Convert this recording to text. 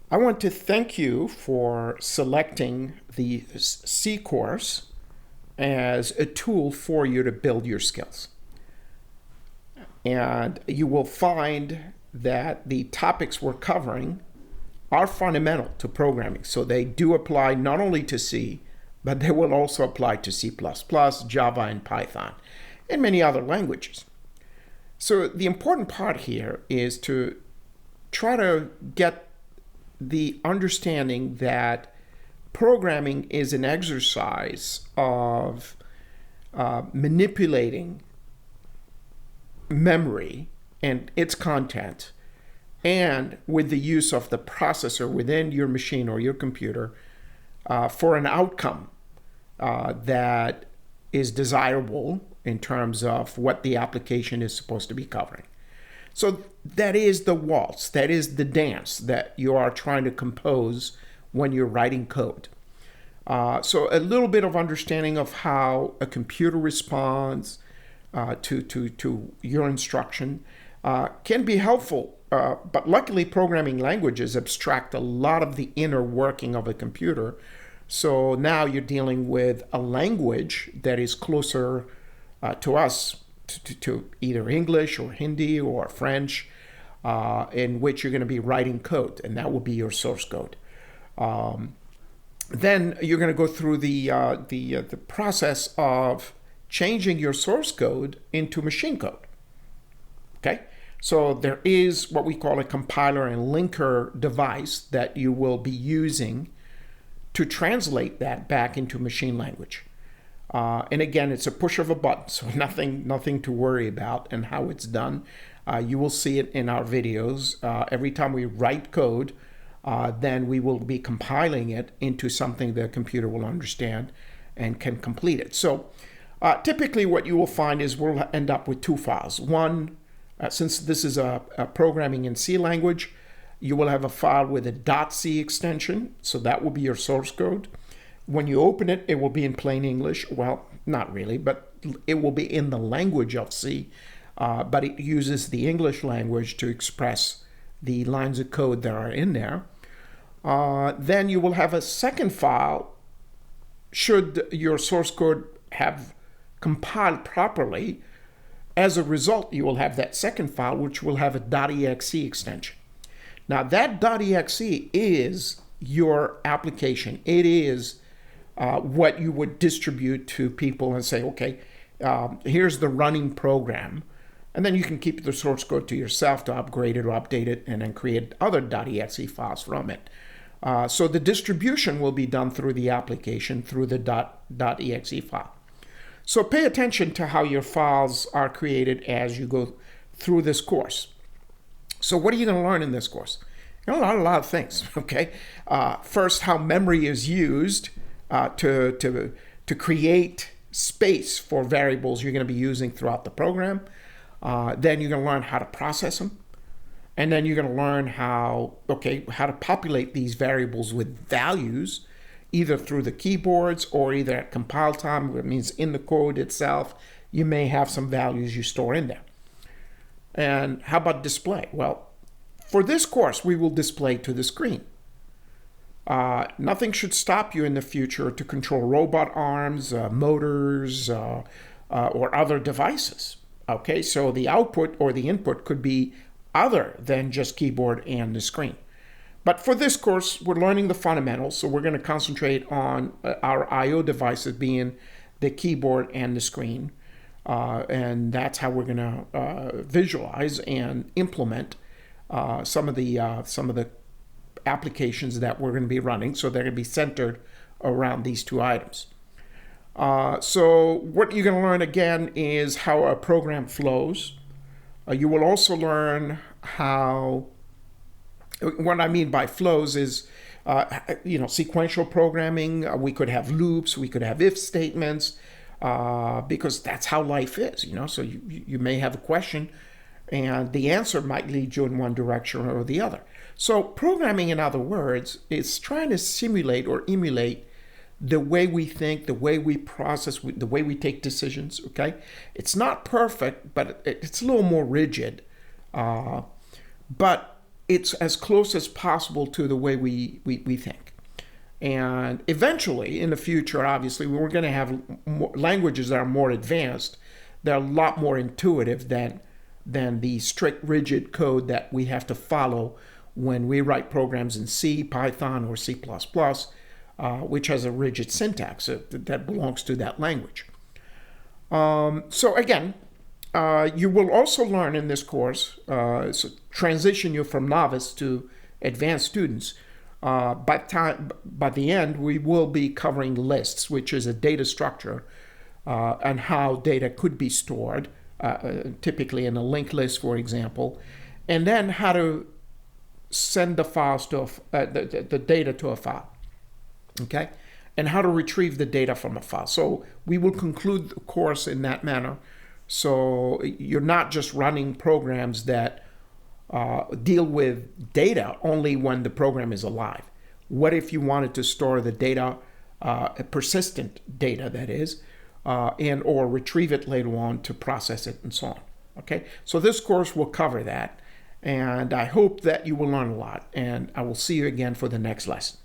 I want to thank you for selecting the C course as a tool for you to build your skills. And you will find that the topics we're covering are fundamental to programming. So they do apply not only to C, but they will also apply to C++, Java, and Python, and many other languages. So the important part here is to try to get the understanding that programming is an exercise of manipulating memory and its content, and with the use of the processor within your machine or your computer for an outcome that is desirable in terms of what the application is supposed to be covering. So that is the waltz, that is the dance that you are trying to compose when you're writing code. So a little bit of understanding of how a computer responds to your instruction can be helpful, but luckily programming languages abstract a lot of the inner working of a computer. So now you're dealing with a language that is closer to us, to either English or Hindi or French, in which you're going to be writing code, and that will be your source code. Then you're going to go through the process of changing your source code into machine code. Okay, so there is what we call a compiler and linker device that you will be using to translate that back into machine language. And again, it's a push of a button, so nothing to worry about and how it's done. You will see it in our videos. Every time we write code, then we will be compiling it into something the computer will understand and can complete it. So typically what you will find is we'll end up with two files. One, since this is a programming in C language, you will have a file with a .c extension, so that will be your source code. When you open it, it will be in plain English. Well, not really, but it will be in the language of C, but it uses the English language to express the lines of code that are in there. Then you will have a second file should your source code have compiled properly. As a result, you will have that second file, which will have a .exe extension. Now, that .exe is your application. It is what you would distribute to people and say, okay, here's the running program. And then you can keep the source code to yourself to upgrade it or update it and then create other .exe files from it. So the distribution will be done through the application, through the .exe file. So pay attention to how your files are created as you go through this course. So what are you going to learn in this course? You're going to learn a lot of things, okay? First, how memory is used to create space for variables you're going to be using throughout the program. Then you're going to learn how to process them. And then you're going to learn how to populate these variables with values, either through the keyboards or either at compile time, which means in the code itself, you may have some values you store in there. And how about display? Well, for this course, we will display to the screen. Nothing should stop you in the future to control robot arms, motors, or other devices. Okay, so the output or the input could be other than just keyboard and the screen. But for this course, we're learning the fundamentals, so we're going to concentrate on our I/O devices being the keyboard and the screen. And that's how we're going to visualize and implement some of the applications that we're going to be running. So they're going to be centered around these two items. So what you're going to learn again is how a program flows. You will also learn how, what I mean by flows is, sequential programming. We could have loops, we could have if statements, because that's how life is, So you may have a question and the answer might lead you in one direction or the other. So programming, in other words, is trying to simulate or emulate the way we think, the way we process, the way we take decisions, okay? It's not perfect, but it's a little more rigid. But it's as close as possible to the way we think. And eventually, in the future, obviously, we're going to have languages that are more advanced. They're a lot more intuitive than the strict, rigid code that we have to follow when we write programs in C, Python, or C++, which has a rigid syntax that belongs to that language. So again, you will also learn in this course, transition you from novice to advanced students. By the end, we will be covering lists, which is a data structure, and how data could be stored, typically in a linked list, for example, and then how to send the files to the data to a file, okay, and how to retrieve the data from a file. So we will conclude the course in that manner. So you're not just running programs that deal with data only when the program is alive. What if you wanted to store the data, persistent data that is, and or retrieve it later on to process it and so on. Okay, so this course will cover that, and I hope that you will learn a lot, and I will see you again for the next lesson.